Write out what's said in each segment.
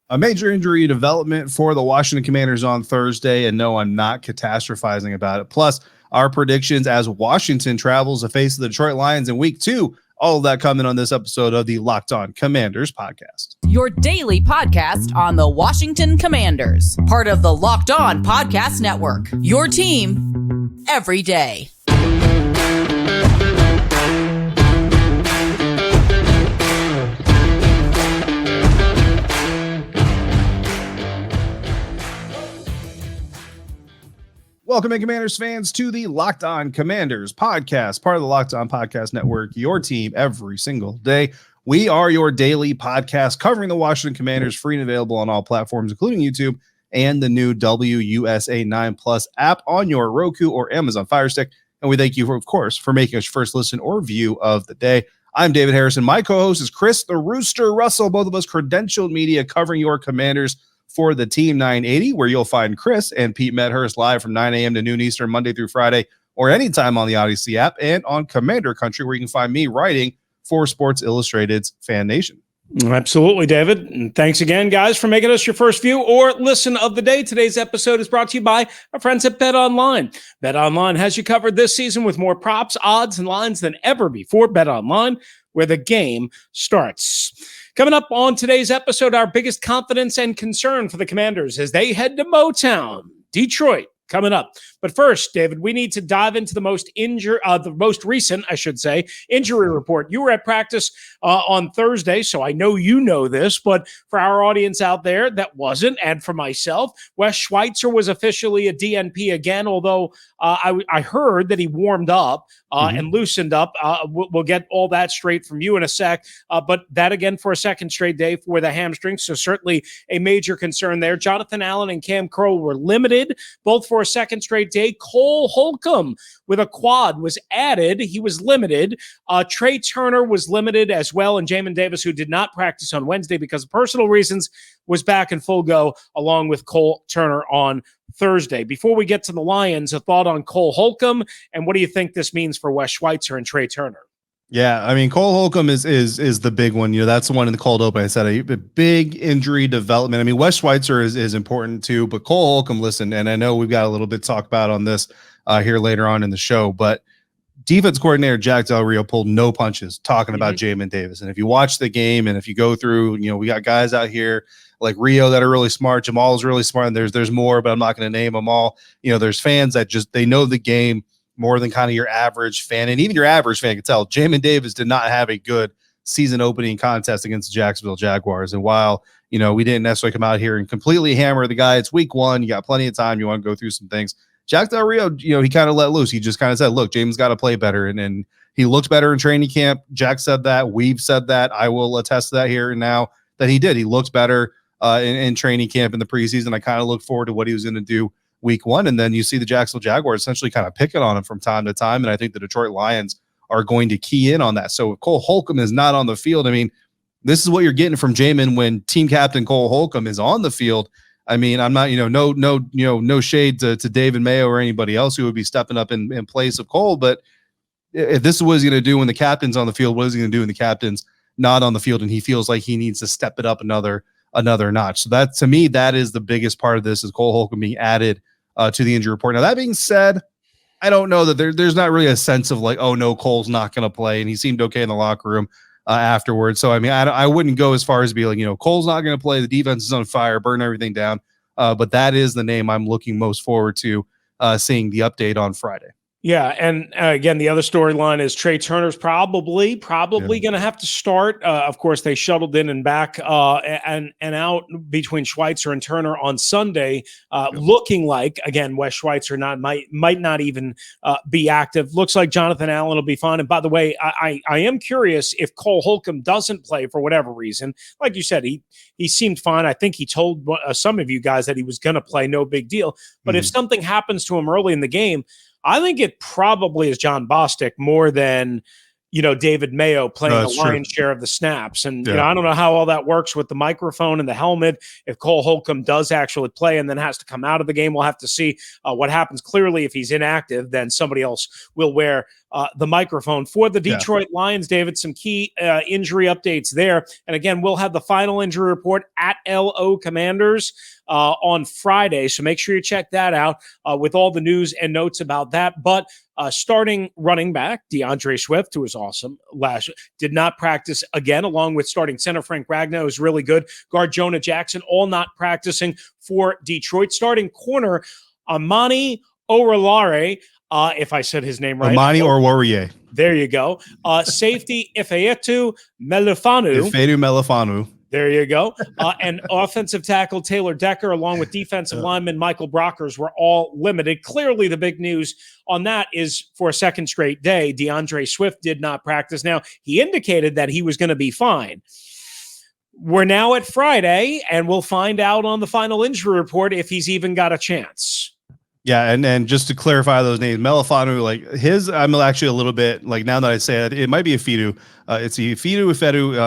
A major injury development for the Washington Commanders on Thursday, and no, I'm not catastrophizing about it. Plus, our predictions as Washington travels to face the Detroit Lions in Week 2. All of that coming on this episode of the Locked On Commanders podcast. Your daily podcast on the Washington Commanders, part of the Locked On Podcast Network. Your team every day. Welcome in, Commanders fans, to the Locked On Commanders podcast, part of the Locked On Podcast Network, your team every single day. We are your daily podcast covering the Washington Commanders, free and available on all platforms, including YouTube and the new WUSA 9 Plus app on your Roku or Amazon Fire Stick. And we thank you, of course, for making us your first listen or view of the day. I'm David Harrison. My co-host is Chris the Rooster Russell, both of us credentialed media covering your Commanders for the Team 980, where you'll find Chris and Pete Medhurst live from 9 a.m. to noon Eastern, Monday through Friday, or anytime on the Audacy app and on Commander Country, where you can find me writing for Sports Illustrated's Fan Nation. Absolutely, David. And thanks again, guys, for making us your first view or listen of the day. Today's episode is brought to you by our friends at BetOnline. BetOnline has you covered this season with more props, odds, and lines than ever before. BetOnline, where the game starts. Coming up on today's episode, our biggest confidence and concern for the Commanders as they head to Motown, Detroit, coming up. But first, David, we need to dive into the most recent, injury report. You were at practice on Thursday, so I know you know this, but for our audience out there that wasn't, and for myself, Wes Schweitzer was officially a DNP again, although I heard that he warmed up and loosened up. We'll get all that straight from you in a sec, but that again for a second straight day for the hamstring, so certainly a major concern there. Jonathan Allen and Cam Curl were limited, both for a second straight day. Cole Holcomb with a quad was added. He was limited. Trey Turner was limited as well, and Jamin Davis, who did not practice on Wednesday because of personal reasons, was back in full go along with Cole Turner on Thursday. Before we get to the Lions, a thought on Cole Holcomb, and what do you think this means for Wes Schweitzer and Trey Turner? Yeah, I mean, Cole Holcomb is the big one. You know, that's the one in the cold open. I said a big injury development. I mean, Wes Schweitzer is important too, but Cole Holcomb, listen, and I know we've got a little bit to talk about on this here later on in the show, but defense coordinator Jack Del Rio pulled no punches talking about Jamin Davis. And if you watch the game and if you go through, you know, we got guys out here like Rio that are really smart. Jamal is really smart, and there's more, but I'm not going to name them all. You know, there's fans that just they know the game more than kind of your average fan, and even your average fan can tell Jamin Davis did not have a good season opening contest against the Jacksonville Jaguars. And while, you know, we didn't necessarily come out here and completely hammer the guy, it's week one, you got plenty of time, you want to go through some things. Jack Del Rio, you know, he kind of let loose. He just kind of said, look, James got to play better. And he looked better in training camp. Jack said that. We've said that. I will attest to that here and now that he did. He looked better in training camp in the preseason. I kind of look forward to what he was going to do week one. And then you see the Jacksonville Jaguars essentially kind of picking on him from time to time. And I think the Detroit Lions are going to key in on that. So if Cole Holcomb is not on the field, I mean, this is what you're getting from Jamin when team captain Cole Holcomb is on the field. I mean, I'm not, no shade to David Mayo or anybody else who would be stepping up in place of Cole. But if this is what he's going to do when the captain's on the field, what is he going to do when the captain's not on the field? And he feels like he needs to step it up another notch. So that, to me, that is the biggest part of this, is Cole Holcomb being added to the injury report. Now, that being said, I don't know that there's not really a sense of like, oh no, Cole's not going to play. And he seemed okay in the locker room afterwards. So, I mean, I wouldn't go as far as be like, you know, Cole's not going to play. The defense is on fire, burn everything down. But that is the name I'm looking most forward to seeing the update on Friday. Yeah, and again, the other storyline is Trey Turner's probably going to have to start. Of course, they shuttled in and back and out between Schweitzer and Turner on Sunday, looking like, again, Wes Schweitzer might not even be active. Looks like Jonathan Allen will be fine. And by the way, I am curious if Cole Holcomb doesn't play for whatever reason. Like you said, he seemed fine. I think he told some of you guys that he was going to play, no big deal. But if something happens to him early in the game, I think it probably is John Bostic more than, David Mayo playing the lion's share of the snaps. And, I don't know how all that works with the microphone and the helmet. If Cole Holcomb does actually play and then has to come out of the game, we'll have to see what happens. Clearly, if he's inactive, then somebody else will wear the microphone. For the Detroit Lions, David, some key injury updates there. And again, we'll have the final injury report at LO Commanders on Friday. So make sure you check that out with all the news and notes about that. But starting running back, Deandre Swift, who was awesome did not practice again, along with starting center Frank Ragnow, who's really good. Guard Jonah Jackson, all not practicing for Detroit. Starting corner, Amani-Ra, if I said his name right. Amani or Warrior. There you go. Safety, Ifeatu Melifanu. There you go. And offensive tackle Taylor Decker, along with defensive lineman Michael Brockers, were all limited. Clearly, the big news on that is for a second straight day, Deandre Swift did not practice. Now, he indicated that he was going to be fine. We're now at Friday, and we'll find out on the final injury report if he's even got a chance. Yeah, and just to clarify those names, Melifanu, like I'm actually a little bit, like now that I say it might be Ifeatu. It's Ifeatu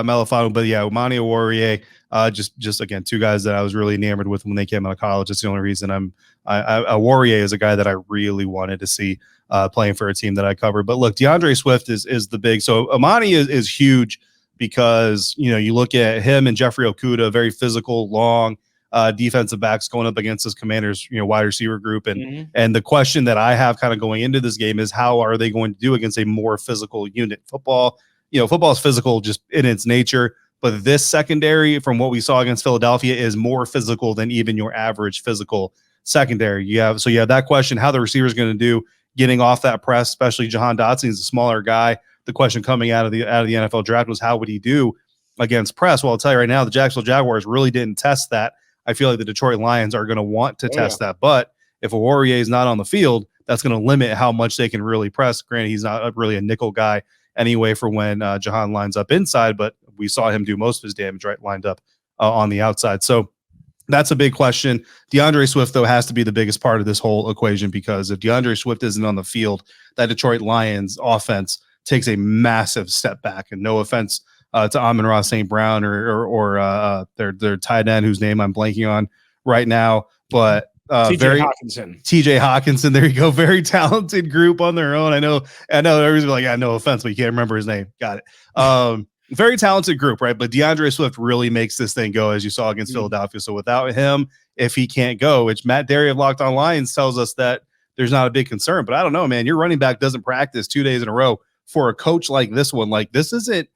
Melifanu, but yeah, Amani Warrior, just again, two guys that I was really enamored with when they came out of college. That's the only reason Warrior is a guy that I really wanted to see playing for a team that I covered. But look, DeAndre Swift is the big, so Amani is huge because, you look at him and Jeffrey Okudah, very physical, long, defensive backs going up against this Commanders, wide receiver group. And the question that I have kind of going into this game is how are they going to do against a more physical unit? Football is physical just in its nature, but this secondary from what we saw against Philadelphia is more physical than even your average physical secondary. You have that question, how the receiver is going to do getting off that press, especially Jahan Dotson is a smaller guy. The question coming out of the NFL draft was how would he do against press? Well, I'll tell you right now, the Jacksonville Jaguars really didn't test that. I feel like the Detroit Lions are going to want to test that. But if a Warrior is not on the field, that's going to limit how much they can really press. Granted, he's not really a nickel guy anyway for when Jahan lines up inside, but we saw him do most of his damage lined up on the outside. So that's a big question. DeAndre Swift, though, has to be the biggest part of this whole equation because if DeAndre Swift isn't on the field, that Detroit Lions offense takes a massive step back. And no offense to Amon-Ra St. Brown or their tight end whose name I'm blanking on right now, but TJ Hawkinson. There you go. Very talented group on their own. I know everybody's like, yeah, no offense, but you can't remember his name. Got it. Very talented group, right? But DeAndre Swift really makes this thing go, as you saw against Philadelphia. So without him, if he can't go, which Matt Derry of Locked On Lions tells us that there's not a big concern, but I don't know, man. Your running back doesn't practice 2 days in a row for a coach like this one. Like this isn't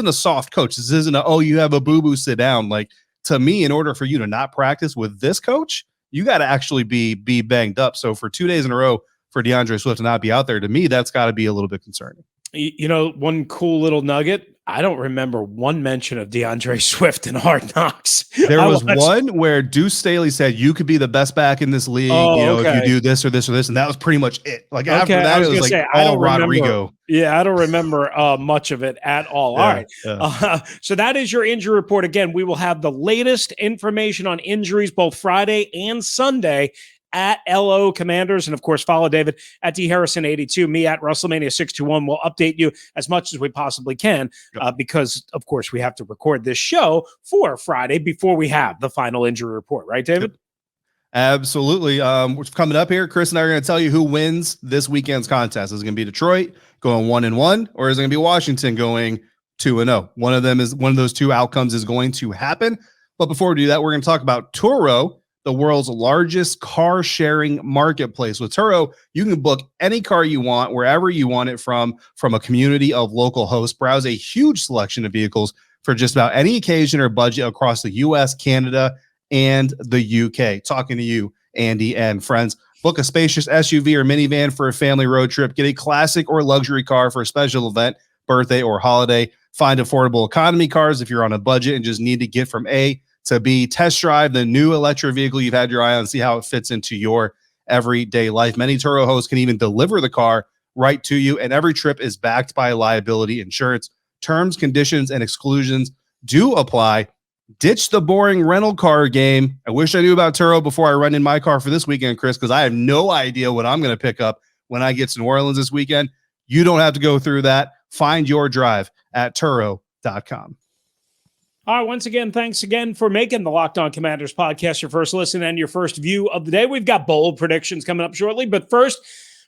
a soft coach. This isn't you have a boo-boo, sit down. Like to me, in order for you to not practice with this coach, you got to actually be banged up. So for 2 days in a row for DeAndre Swift to not be out there, to me, that's got to be a little bit concerning. One cool little nugget. I don't remember one mention of DeAndre Swift in Hard Knocks. There was one where Deuce Staley said you could be the best back in this league, if you do this or this or this, and that was pretty much it. Like after that, it was like all Rodrigo. I don't remember much of it at all. All right. Yeah. So that is your injury report. Again, we will have the latest information on injuries both Friday and Sunday at LO Commanders. And of course, follow David at D Harrison 82, me at WrestleMania 621. We'll update you as much as we possibly can because of course we have to record this show for Friday before we have the final injury report. Right, David? Absolutely. What's coming up here, Chris and I are going to tell you who wins this weekend's contest. Is it going to be Detroit going 1-1, or is it going to be Washington going 2-0? One of those two outcomes is going to happen. But before we do that, we're going to talk about Turo, the world's largest car sharing marketplace. With Turo, you can book any car you want, wherever you want it from a community of local hosts. Browse a huge selection of vehicles for just about any occasion or budget across the US, Canada, and the UK. Talking to you, Andy and friends. Book a spacious SUV or minivan for a family road trip. Get a classic or luxury car for a special event, birthday, or holiday. Find affordable economy cars if you're on a budget and just need to get from A to B. Test drive the new electric vehicle you've had your eye on, see how it fits into your everyday life. Many Turo hosts can even deliver the car right to you, and every trip is backed by liability insurance. Terms, conditions, and exclusions do apply. Ditch the boring rental car game. I wish I knew about Turo before I run in my car for this weekend, Chris, because I have no idea what I'm going to pick up when I get to New Orleans this weekend. You don't have to go through that. Find your drive at Turo.com. All right, once again, thanks again for making the Locked On Commanders podcast your first listen and your first view of the day. We've got bold predictions coming up shortly, but first,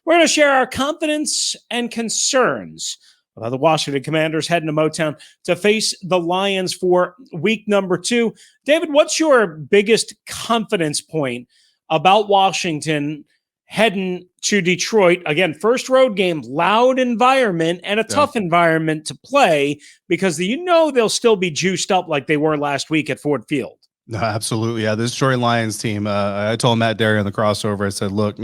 We're going to share our confidence and concerns about the Washington Commanders heading to Motown to face the Lions for week number 2. David, what's your biggest confidence point about Washington heading to Detroit? Again, first road game, loud environment and a tough environment to play because they'll still be juiced up like they were last week at Ford Field. No, absolutely. Yeah, this Detroit Lions team, I told Matt Derry on the crossover, I said, look,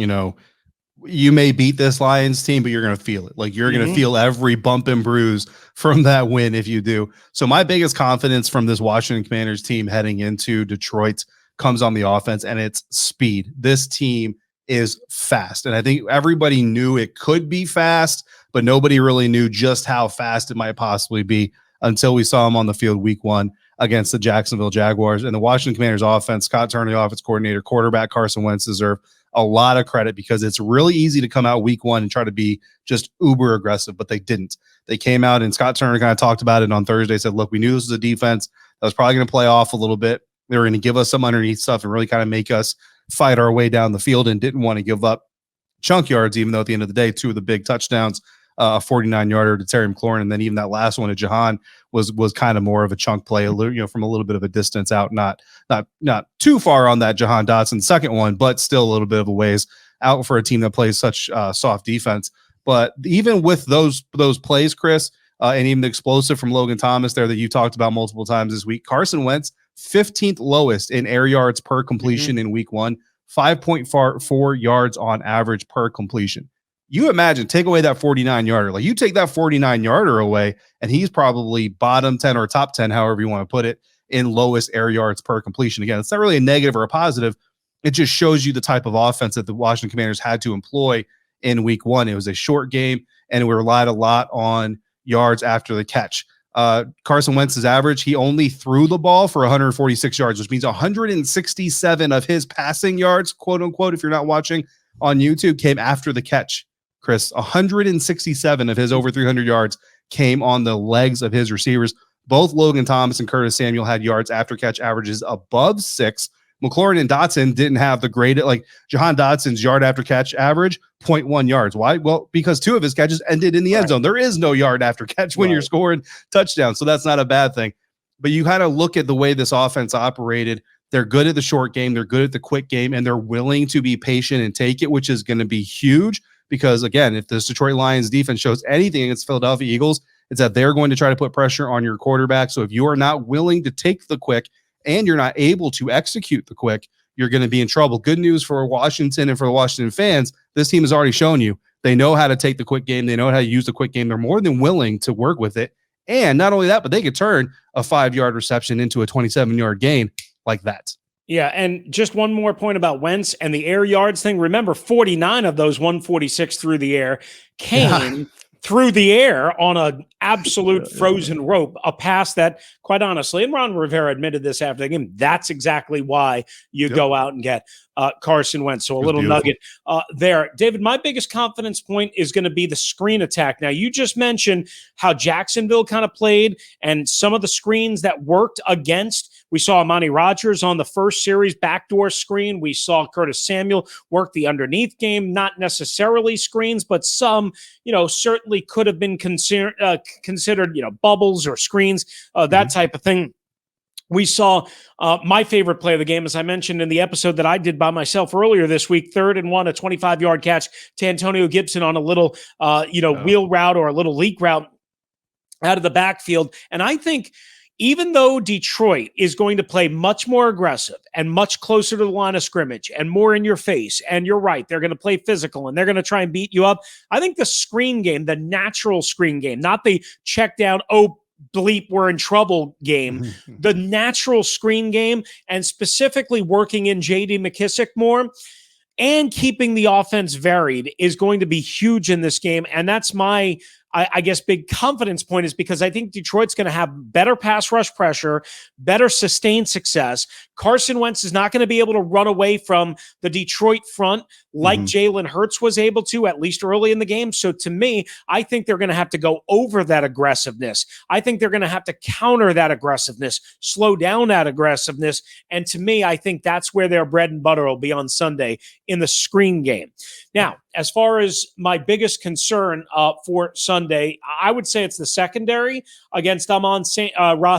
you may beat this Lions team, but you're going to feel it. Like, you're going to feel every bump and bruise from that win if you do. So my biggest confidence from this Washington Commanders team heading into Detroit comes on the offense, and it's speed. This team is fast. And I think everybody knew it could be fast, but nobody really knew just how fast it might possibly be until we saw them on the field week 1 against the Jacksonville Jaguars. And the Washington Commanders offense, Scott Turner, the offense coordinator, quarterback Carson Wentz deserve a lot of credit because it's really easy to come out week 1 and try to be just uber aggressive, but they didn't. They came out, and Scott Turner kind of talked about it on Thursday, said, look, we knew this was a defense that was probably going to play off a little bit. They were going to give us some underneath stuff and really kind of make us fight our way down the field, and didn't want to give up chunk yards, even though at the end of the day, 2 of the big touchdowns, a 49-yarder to Terry McLaurin, and then even that last one to Jahan was kind of more of a chunk play, from a little bit of a distance out, not too far on that Jahan Dotson second one, but still a little bit of a ways out for a team that plays such soft defense. But even with those plays, Chris, and even the explosive from Logan Thomas there that you talked about multiple times this week, Carson Wentz, 15th lowest in air yards per completion in week 1, 5.4 yards on average per completion. You imagine, take away that 49-yarder. Like, you take that 49-yarder away, and he's probably bottom 10 or top 10, however you want to put it, in lowest air yards per completion. Again, it's not really a negative or a positive. It just shows you the type of offense that the Washington Commanders had to employ in week 1. It was a short game, and we relied a lot on yards after the catch. Carson Wentz's average, he only threw the ball for 146 yards, which means 167 of his passing yards, quote unquote, if you're not watching on YouTube, came after the catch. Chris, 167 of his over 300 yards came on the legs of his receivers. Both Logan Thomas and Curtis Samuel had yards after catch averages above 6. McLaurin and Dotson didn't have the great, like Jahan Dotson's yard after catch average, 0.1 yards. Why? Well, because 2 of his catches ended in the end zone. There is no yard after catch when you're scoring touchdowns. So that's not a bad thing. But you kind of look at the way this offense operated. They're good at the short game. They're good at the quick game, and they're willing to be patient and take it, which is going to be huge. Because, again, if this Detroit Lions defense shows anything against Philadelphia Eagles, it's that they're going to try to put pressure on your quarterback. So if you are not willing to take the quick and you're not able to execute the quick, you're going to be in trouble. Good news for Washington and for the Washington fans, this team has already shown you they know how to take the quick game. They know how to use the quick game. They're more than willing to work with it. And not only that, but they could turn a 5-yard reception into a 27-yard gain like that. Yeah, and just one more point about Wentz and the air yards thing. Remember, 49 of those 146 through the air came through the air on an absolute frozen rope, a pass that, quite honestly, and Ron Rivera admitted this after the game, that's exactly why you go out and get Carson Wentz. So a little nugget there. David, my biggest confidence point is going to be the screen attack. Now, you just mentioned how Jacksonville kind of played and some of the screens that worked against. We saw Amon-Ra on the first series backdoor screen. We saw Curtis Samuel work the underneath game, not necessarily screens, but some, certainly could have been considered, bubbles or screens, that type of thing. We saw my favorite play of the game, as I mentioned in the episode that I did by myself earlier this week, 3rd and 1, a 25-yard catch to Antonio Gibson on a little, wheel route or a little leak route out of the backfield. And I think even though Detroit is going to play much more aggressive and much closer to the line of scrimmage and more in your face, and you're right, they're going to play physical and they're going to try and beat you up, I think the screen game, the natural screen game, not the check down, bleep, we're in trouble game, the natural screen game, and specifically working in J.D. McKissic more and keeping the offense varied is going to be huge in this game. And that's my, I guess, big confidence point, is because I think Detroit's going to have better pass rush pressure, better sustained success, Carson Wentz is not going to be able to run away from the Detroit front like Jalen Hurts was able to, at least early in the game. So to me, I think they're going to have to go over that aggressiveness. I think they're going to have to counter that aggressiveness, slow down that aggressiveness. And to me, I think that's where their bread and butter will be on Sunday in the screen game. Now, as far as my biggest concern for Sunday, I would say it's the secondary against Amon-Ra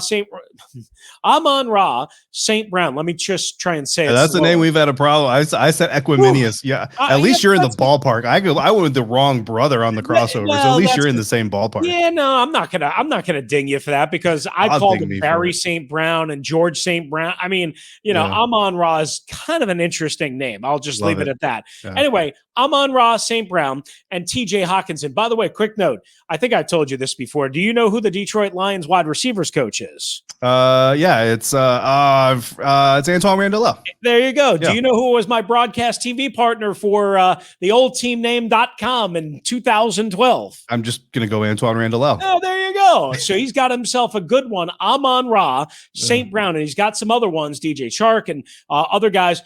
St. Brown. Let me just try and say it. That's the name we've had a problem. I said Equiminius. Yeah, at least you're in the ballpark. I went with the wrong brother on the crossover, so at least you're in the same ballpark. Yeah, no, I'm not gonna ding you for that because I called him Barry St. Brown and George St. Brown. I mean, Amon-Ra is kind of an interesting name. I'll just leave it at that. Yeah. Anyway, Amon-Ra St. Brown and TJ Hockenson. By the way, quick note. I think I told you this before. Do you know who the Detroit Lions wide receivers coach is? Yeah, it's Antoine Randall. There you go. Yeah. Do you know who was my broadcast TV partner for the oldteamname.com in 2012? I'm just going to go Antoine Randall. Oh, there you go. So he's got himself a good one, Amon-Ra St. Brown, and he's got some other ones, DJ Chark and other guys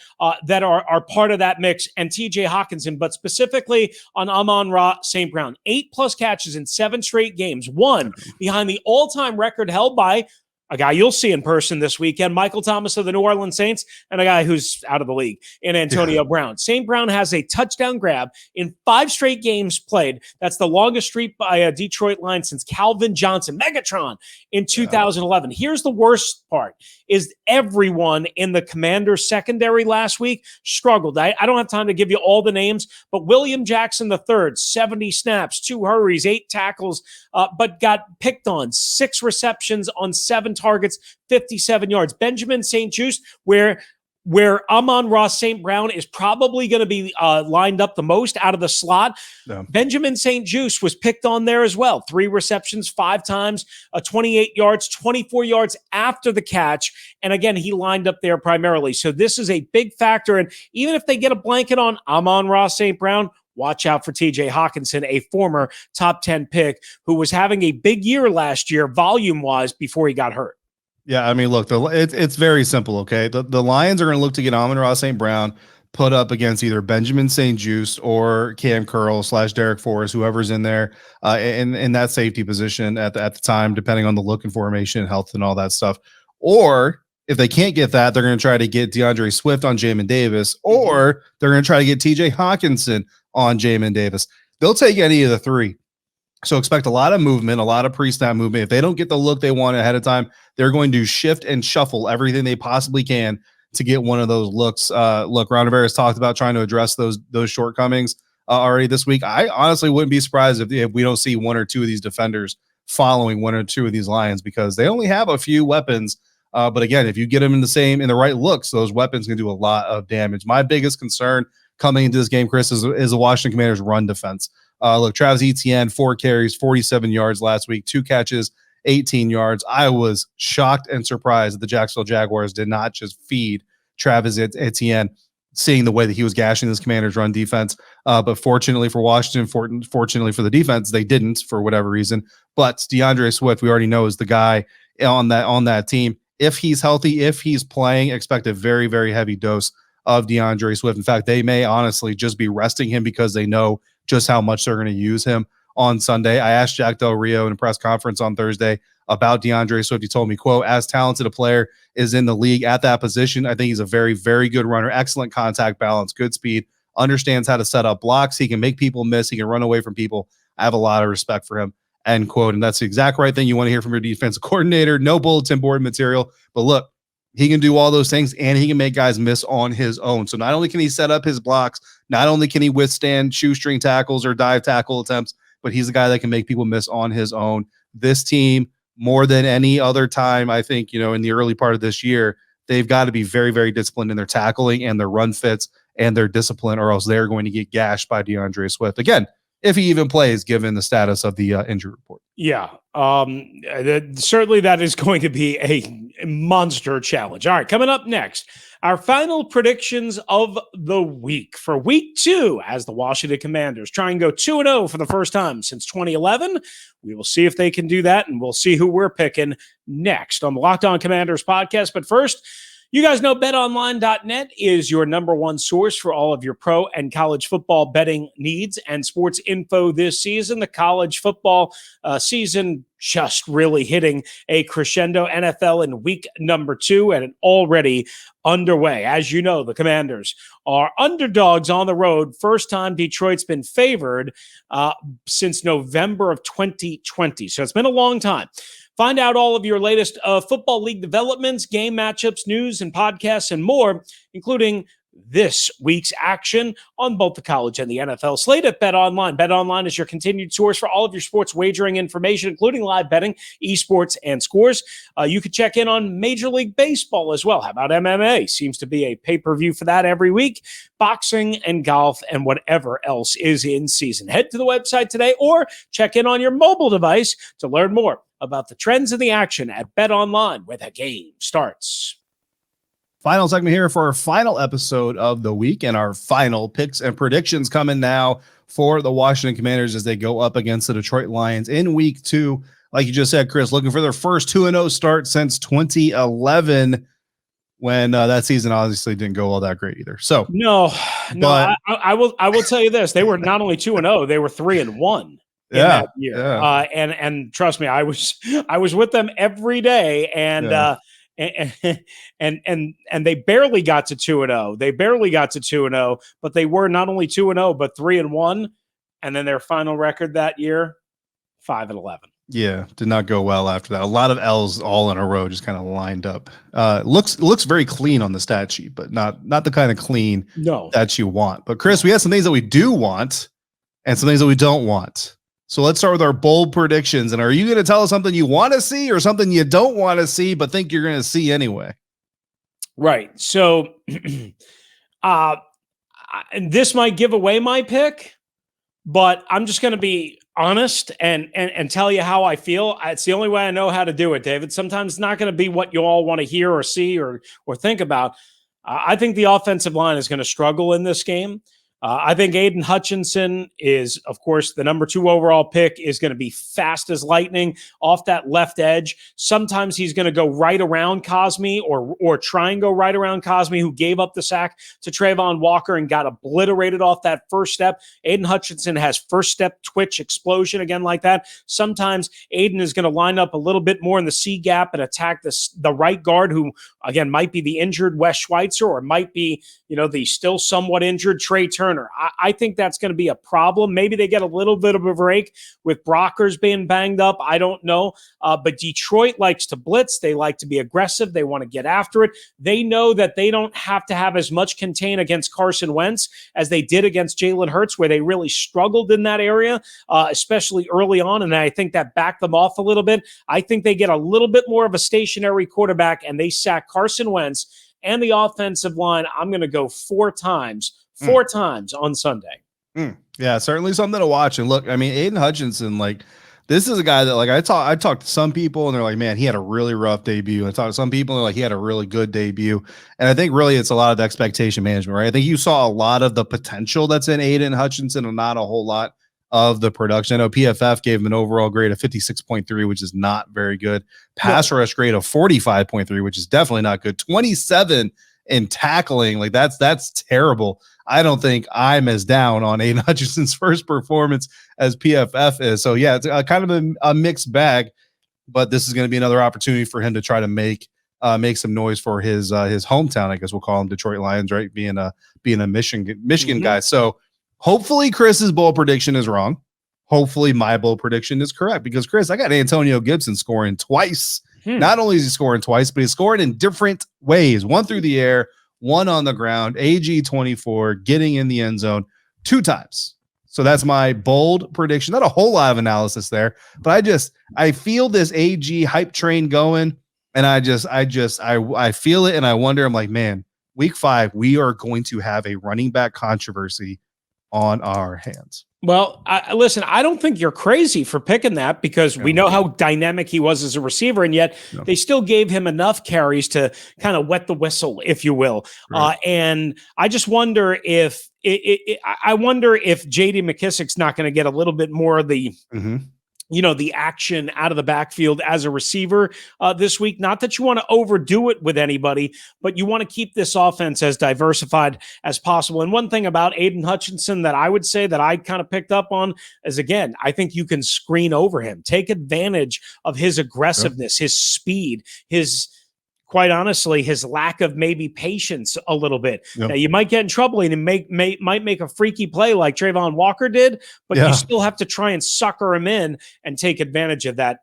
that are part of that mix, and TJ Hockenson, but specifically on Amon-Ra St. Brown. 8+ catches in 7 straight games, one behind the all-time record held by a guy you'll see in person this weekend, Michael Thomas of the New Orleans Saints, and a guy who's out of the league in Antonio Brown. St. Brown has a touchdown grab in 5 straight games played. That's the longest streak by a Detroit Lion since Calvin Johnson, Megatron, in 2011. Here's the worst part, is everyone in the Commanders secondary last week struggled. I don't have time to give you all the names, but William Jackson III, 70 snaps, 2 hurries, 8 tackles, but got picked on, 6 receptions on 7 targets, 57 yards. Benjamin St-Juste, where Amon-Ra St. Brown is probably going to be lined up the most out of the slot. Yeah. Benjamin St-Juste was picked on there as well. 3 receptions, 5 times, 28 yards, 24 yards after the catch. And again, he lined up there primarily. So this is a big factor. And even if they get a blanket on Amon-Ra St. Brown, watch out for TJ Hockenson, a former top 10 pick who was having a big year last year, volume-wise, before he got hurt. Yeah, I mean, look, it's very simple, okay? The Lions are going to look to get Amon-Ra St. Brown put up against either Benjamin St-Juste or Cam Curl / Derek Forrest, whoever's in there in that safety position at the time, depending on the look and formation, health, and all that stuff. Or if they can't get that, they're going to try to get Deandre Swift on Jamin Davis, or they're going to try to get TJ Hockenson on Jamin Davis. They'll take any of the 3. So expect a lot of movement, a lot of pre-snap movement. If they don't get the look they want ahead of time, they're going to shift and shuffle everything they possibly can to get one of those looks. Look, Ron Rivera has talked about trying to address those shortcomings already this week. I honestly wouldn't be surprised if we don't see 1 or 2 of these defenders following 1 or 2 of these Lions, because they only have a few weapons. But again, if you get them in the right looks, those weapons can do a lot of damage. My biggest concern coming into this game, Chris, is the Washington Commanders' run defense. Look, Travis Etienne, 4 carries, 47 yards last week, 2 catches, 18 yards. I was shocked and surprised that the Jacksonville Jaguars did not just feed Travis Etienne, seeing the way that he was gashing this Commanders' run defense. But fortunately for Washington, fortunately for the defense, they didn't for whatever reason. But Deandre Swift, we already know, is the guy on that team. If he's healthy, if he's playing, expect a very, very heavy dose of Deandre Swift. In fact, they may honestly just be resting him because they know just how much they're going to use him on Sunday. I asked Jack Del Rio in a press conference on Thursday about Deandre Swift. He told me, quote, as talented a player is in the league at that position, I think he's a very, very good runner, excellent contact balance, good speed, understands how to set up blocks. He can make people miss. He can run away from people. I have a lot of respect for him, end quote. And that's the exact right thing you want to hear from your defensive coordinator. No bulletin board material, but look, he can do all those things, and he can make guys miss on his own. So not only can he set up his blocks, not only can he withstand shoestring tackles or dive tackle attempts, but he's a guy that can make people miss on his own. This team, more than any other time, I think, in the early part of this year, they've got to be very, very disciplined in their tackling and their run fits and their discipline, or else they're going to get gashed by Deandre Swift. Again, if he even plays, given the status of the injury report. Yeah, certainly that is going to be a monster challenge. All right, coming up next, our final predictions of the week for week 2 as the Washington Commanders try and go 2-0 for the first time since 2011. We will see if they can do that, and we'll see who we're picking next on the Locked On Commanders podcast. But first, You guys know betonline.net is your number one source for all of your pro and college football betting needs and sports info this season. The college football season just really hitting a crescendo. NFL in week number 2 and already underway. As you know, the Commanders are underdogs on the road. First time Detroit's been favored since November of 2020. So it's been a long time. Find out all of your latest football league developments, game matchups, news, and podcasts, and more, including this week's action on both the college and the NFL slate at BetOnline. BetOnline is your continued source for all of your sports wagering information, including live betting, esports, and scores. You can check in on Major League Baseball as well. How about MMA? Seems to be a pay-per-view for that every week. Boxing and golf and whatever else is in season. Head to the website today or check in on your mobile device to learn more about the trends in the action at BetOnline, where the game starts. Final segment here for our final episode of the week and our final picks and predictions coming now for the Washington Commanders as they go up against the Detroit Lions in week 2. Like you just said, Chris, looking for their first 2-0 start since 2011 when that season obviously didn't go all that great either. So I will tell you this. They were not only 2-0, they were 3-1. That year. Yeah. And trust me, I was with them every day, and they barely got to 2-0. They barely got to 2-0, but they were not only 2-0 but 3-1, and then their final record that year, 5-11. Yeah, did not go well after that. A lot of L's all in a row, just kind of lined up. Looks very clean on the stat sheet, but not the kind of clean that you want. But Chris, we have some things that we do want and some things that we don't want. So let's start with our bold predictions. And are you going to tell us something you want to see or something you don't want to see, but think you're going to see anyway? Right. So this might give away my pick, but I'm just going to be honest and tell you how I feel. It's the only way I know how to do it, David. Sometimes it's not going to be what you all want to hear or see or think about. I think the offensive line is going to struggle in this game. I think Aiden Hutchinson is, of course, the number 2 overall pick, is going to be fast as lightning off that left edge. Sometimes he's going to go right around Cosme or try and go right around Cosme, who gave up the sack to Trayvon Walker and got obliterated off that first step. Aiden Hutchinson has first step twitch explosion again like that. Sometimes Aiden is going to line up a little bit more in the C gap and attack the right guard, who, again, might be the injured Wes Schweitzer or might be, the still somewhat injured Trey Turner. I think that's going to be a problem. Maybe they get a little bit of a break with Brockers being banged up. I don't know. But Detroit likes to blitz. They like to be aggressive. They want to get after it. They know that they don't have to have as much contain against Carson Wentz as they did against Jalen Hurts, where they really struggled in that area, especially early on. And I think that backed them off a little bit. I think they get a little bit more of a stationary quarterback and they sack Carson Wentz and the offensive line. I'm going to go 4 times on Sunday. Yeah, certainly something to watch. And look, I mean, Aiden Hutchinson, this is a guy that, I talked to some people and they're like, man, he had a really rough debut. And I talked to some people and they're like, he had a really good debut. And I think really it's a lot of expectation management, right? I think you saw a lot of the potential that's in Aiden Hutchinson and not a whole lot of the production. I know PFF gave him an overall grade of 56.3, which is not very good. Pass rush grade of 45.3, which is definitely not good. 27 in tackling, that's terrible. I don't think I'm as down on Aiden Hutchinson's first performance as PFF is. So yeah, it's kind of a mixed bag, but this is going to be another opportunity for him to try to make some noise for his hometown. I guess we'll call him Detroit Lions, right? Being a Michigan guy. So hopefully Chris's bold prediction is wrong. Hopefully my bold prediction is correct, because Chris, I got Antonio Gibson scoring twice. Not only is he scoring twice, but he's scoring in different ways. One through the air, one on the ground. AG 24 getting in the end zone 2 times. So that's my bold prediction. Not a whole lot of analysis there, but I feel this AG hype train going, and I feel it, and I wonder. I'm like, man, week 5 we are going to have a running back controversy on our hands. Well, listen, I don't think you're crazy for picking that, because we know how dynamic he was as a receiver, and yet they still gave him enough carries to kind of wet the whistle, if you will. Right. And I just wonder if J.D. McKissick's not going to get a little bit more of the the action out of the backfield as a receiver this week. Not that you want to overdo it with anybody, but you want to keep this offense as diversified as possible. And one thing about Aiden Hutchinson that I would say that I kind of picked up on is, again, I think you can screen over him, take advantage of his aggressiveness, his speed, quite honestly, his lack of maybe patience a little bit. Now, you might get in trouble and might make a freaky play like Trayvon Walker did, but you still have to try and sucker him in and take advantage of that.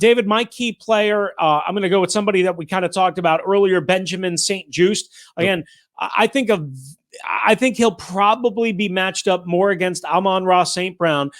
David, my key player, I'm going to go with somebody that we kind of talked about earlier, Benjamin St-Juste. Again, I think he'll probably be matched up more against Amon-Ra St. Brown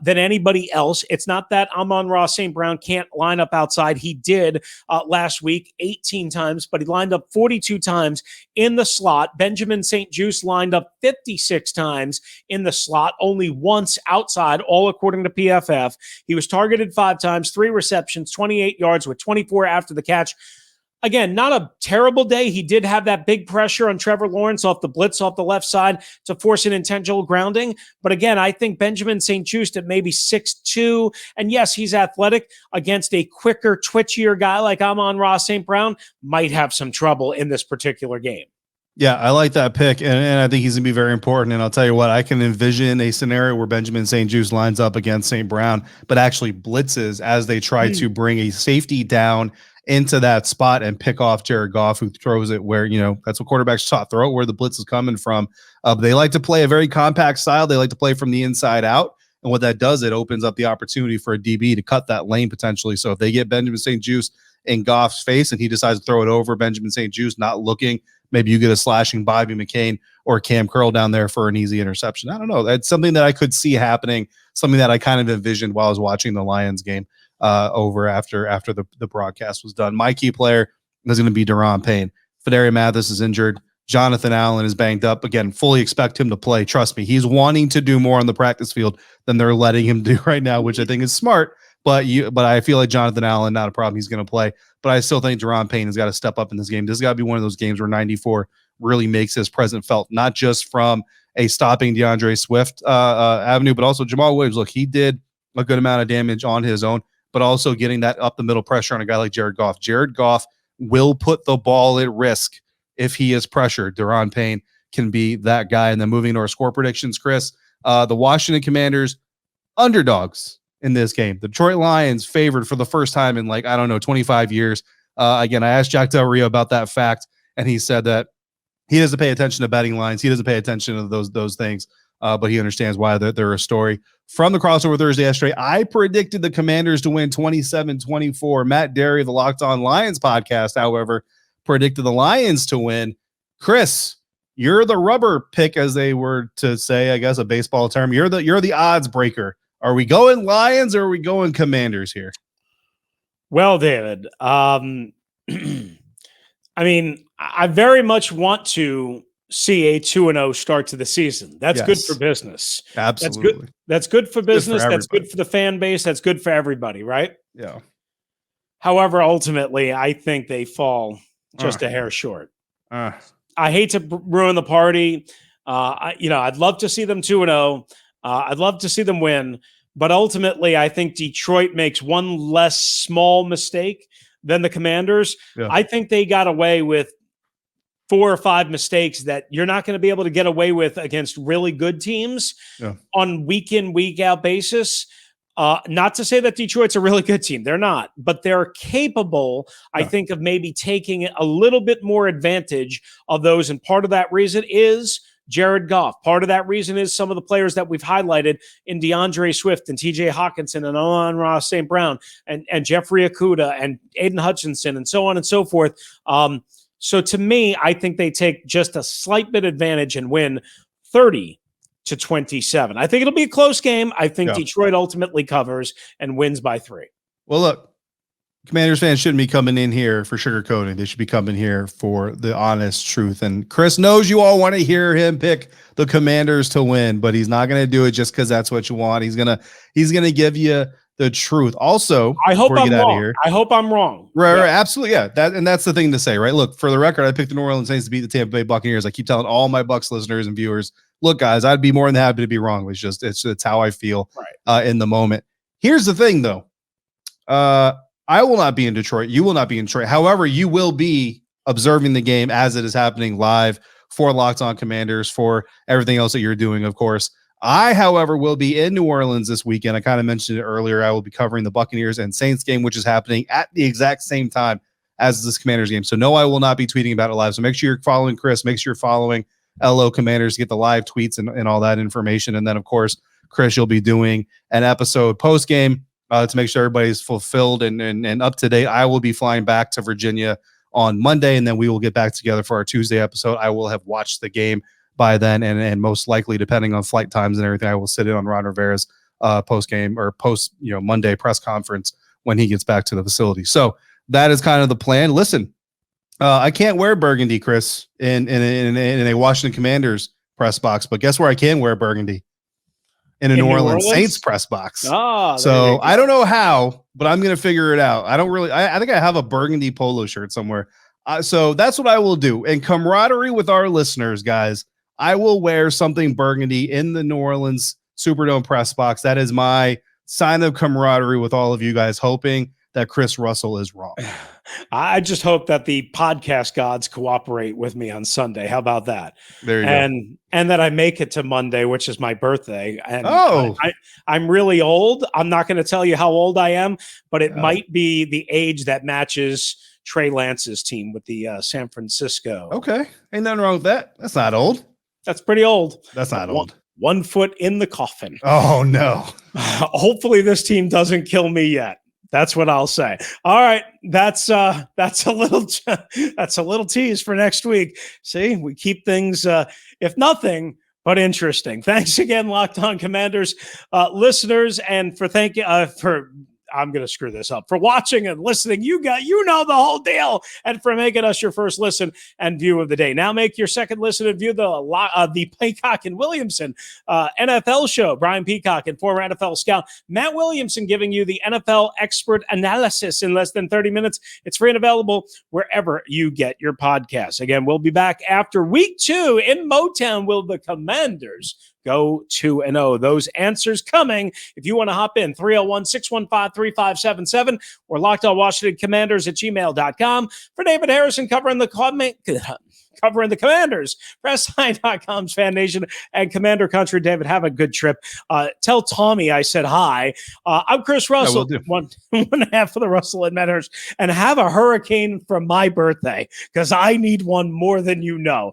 than anybody else. It's not that Amon-Ra St. Brown can't line up outside. He did last week 18 times, but he lined up 42 times in the slot. Benjamin St-Juste lined up 56 times in the slot, only once outside, all according to PFF. He was targeted 5 times, 3 receptions, 28 yards with 24 after the catch. Again, not a terrible day. He did have that big pressure on Trevor Lawrence off the blitz off the left side to force an intentional grounding. But again, I think Benjamin St-Juste at maybe 6'2", and yes, he's athletic, against a quicker, twitchier guy like Amon-Ra St. Brown might have some trouble in this particular game. Yeah, I like that pick, and I think he's going to be very important. And I'll tell you what, I can envision a scenario where Benjamin St-Juste lines up against St. Brown, but actually blitzes as they try to bring a safety down into that spot and pick off Jared Goff, who throws it where, that's what quarterbacks taught, throw it where the blitz is coming from. They like to play a very compact style. They like to play from the inside out. And what that does, it opens up the opportunity for a DB to cut that lane potentially. So if they get Benjamin St-Juste in Goff's face and he decides to throw it over Benjamin St-Juste, not looking, maybe you get a slashing Bobby McCain or Cam Curl down there for an easy interception. I don't know. That's something that I could see happening, something that I kind of envisioned while I was watching the Lions game over after the broadcast was done. My key player is going to be Daron Payne. Fedarian Mathis is injured. Jonathan Allen is banged up. Again, fully expect him to play. Trust me, he's wanting to do more on the practice field than they're letting him do right now, which I think is smart. But I feel like Jonathan Allen, not a problem. He's going to play. But I still think Daron Payne has got to step up in this game. This has got to be one of those games where 94 really makes his presence felt, not just from a stopping Deandre Swift avenue, but also Jamal Williams. Look, he did a good amount of damage on his own, but also getting that up the middle pressure on a guy like Jared Goff. Jared Goff will put the ball at risk if he is pressured. Daron Payne can be that guy. And then moving to our score predictions, Chris, the Washington Commanders, underdogs in this game. The Detroit Lions favored for the first time in 25 years. Again, I asked Jack Del Rio about that fact, and he said that he doesn't pay attention to betting lines. He doesn't pay attention to those things, but he understands why they're a story. From the crossover Thursday yesterday, I predicted the Commanders to win 27-24. Matt Derry, the Locked On Lions podcast, however, predicted the Lions to win. Chris, you're the rubber pick, as they were to say, I guess, a baseball term. You're the odds breaker. Are we going Lions or are we going Commanders here? Well, David, I mean, I very much want to see a 2-0 start to the season. That's good for business. Absolutely. That's good for business. That's good for the fan base. That's good for everybody, right? Yeah. However, ultimately, I think they fall just a hair short. I hate to ruin the party. I'd love to see them 2-0. I'd love to see them win, but ultimately, I think Detroit makes one less small mistake than the Commanders. Yeah. I think they got away with 4 or 5 mistakes that you're not going to be able to get away with against really good teams on week in, week out basis. Not to say that Detroit's a really good team. They're not, but they're capable, I think, of maybe taking a little bit more advantage of those. And part of that reason is Jared Goff. Part of that reason is some of the players that we've highlighted in DeAndre Swift and TJ Hawkinson and Amon-Ra St. Brown and Jeffrey Okudah and Aiden Hutchinson and so on and so forth. So to me, I think they take just a slight bit advantage and win 30-27. I think it'll be a close game. I think Detroit ultimately covers and wins by 3. Well, look, Commanders fans shouldn't be coming in here for sugarcoating. They should be coming here for the honest truth. And Chris knows you all want to hear him pick the Commanders to win, but he's not going to do it just because that's what you want. He's gonna give you the truth. Also, I hope I'm wrong. I hope I'm wrong. Right, absolutely, yeah. That's the thing to say, right? Look, for the record, I picked the New Orleans Saints to beat the Tampa Bay Buccaneers. I keep telling all my Bucs listeners and viewers, look, guys, I'd be more than happy to be wrong. It's how I feel in the moment. Here's the thing, though. I will not be in Detroit. You will not be in Detroit. However, you will be observing the game as it is happening live for Locked On Commanders, for everything else that you're doing, of course. I, however, will be in New Orleans this weekend. I kind of mentioned it earlier. I will be covering the Buccaneers and Saints game, which is happening at the exact same time as this Commanders game. So no, I will not be tweeting about it live. So make sure you're following Chris. Make sure you're following LO Commanders to get the live tweets and all that information. And then, of course, Chris, you'll be doing an episode post-game to make sure everybody's fulfilled and up to date. I will be flying back to Virginia on Monday, and then we will get back together for our Tuesday episode. I will have watched the game by then, and most likely, depending on flight times and everything, I will sit in on Ron Rivera's post-game or Monday press conference when he gets back to the facility. So that is kind of the plan. Listen, I can't wear burgundy, Chris, in a Washington Commanders press box, but guess where I can wear burgundy? In a New Orleans Saints press box. So I don't know how, but I'm going to figure it out. I think I have a burgundy polo shirt somewhere. So that's what I will do. And camaraderie with our listeners, guys, I will wear something burgundy in the New Orleans Superdome press box. That is my sign of camaraderie with all of you guys, hoping that Chris Russell is wrong. I just hope that the podcast gods cooperate with me on Sunday. How about that? There you go. And that I make it to Monday, which is my birthday. And I'm really old. I'm not going to tell you how old I am, but it might be the age that matches Trey Lance's team with the San Francisco. Okay. Ain't nothing wrong with that. That's not old. That's pretty old. That's not old. 1 foot in the coffin. Oh, no. Hopefully this team doesn't kill me yet. That's what I'll say. All right, that's a little tease for next week. See, we keep things, if nothing but interesting. Thanks again, Locked On Commanders listeners, and for I'm going to screw this up, for watching and listening. You know the whole deal, and for making us your first listen and view of the day. Now make your second listen and view the Peacock and Williamson NFL show. Brian Peacock and former NFL scout Matt Williamson giving you the NFL expert analysis in less than 30 minutes. It's free and available wherever you get your podcasts. Again, we'll be back after week 2 in Motown. Will the Commanders go 2-0? Those answers coming. If you want to hop in, 301-615-3577 or lockedonwashingtoncommanders@gmail.com. For David Harrison covering the Commanders, PressHigh.com's Fan Nation and Commander Country. David, have a good trip. Tell Tommy I said hi. I'm Chris Russell, one half of the Russell and Medhurst, and have a hurricane for my birthday because I need one more than you know.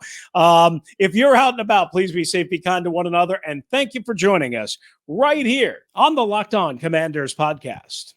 If you're out and about, please be safe, be kind to one another, and thank you for joining us right here on the Locked On Commanders podcast.